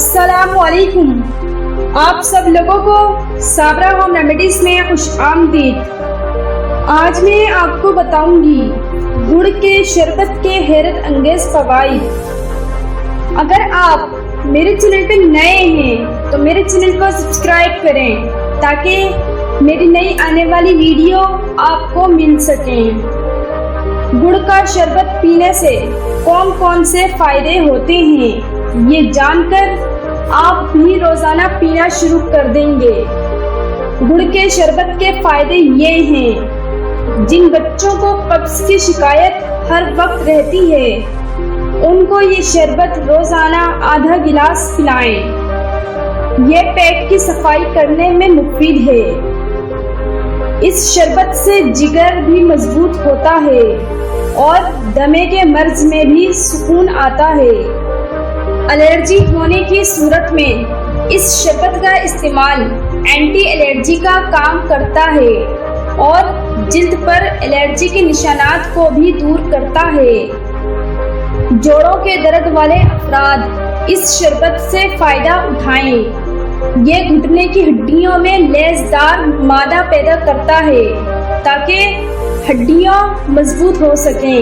السلام علیکم، آپ سب لوگوں کو صابرہ ہوم ریمیڈیز میں خوش آمدید۔ آج میں آپ کو بتاؤں گی گڑ کے شربت کے حیرت انگیز فوائد۔ اگر آپ میرے چینل پہ نئے ہیں تو میرے چینل کو سبسکرائب کریں تاکہ میری نئی آنے والی ویڈیو آپ کو مل سکیں۔ گڑ کا شربت پینے سے کون کون سے فائدے ہوتے ہیں یہ جان کر آپ بھی روزانہ پینا شروع کر دیں گے۔ گڑ کے شربت کے فائدے یہ ہیں، جن بچوں کو قبض کی شکایت ہر وقت رہتی ہے ان کو یہ شربت روزانہ آدھا گلاس پلائیں۔ یہ پیٹ کی صفائی کرنے میں مفید ہے۔ اس شربت سے جگر بھی مضبوط ہوتا ہے اور دمے کے مرض میں بھی سکون آتا ہے۔ الرجی ہونے کی صورت میں اس شربت کا استعمال اینٹی الرجی کا کام کرتا ہے اور جلد پر الرجی کے نشانات کو بھی دور کرتا ہے۔ جوڑوں کے درد والے افراد اس شربت سے فائدہ اٹھائیں۔ یہ گھٹنے کی ہڈیوں میں لیسدار مادہ پیدا کرتا ہے تاکہ ہڈیاں مضبوط ہو سکیں۔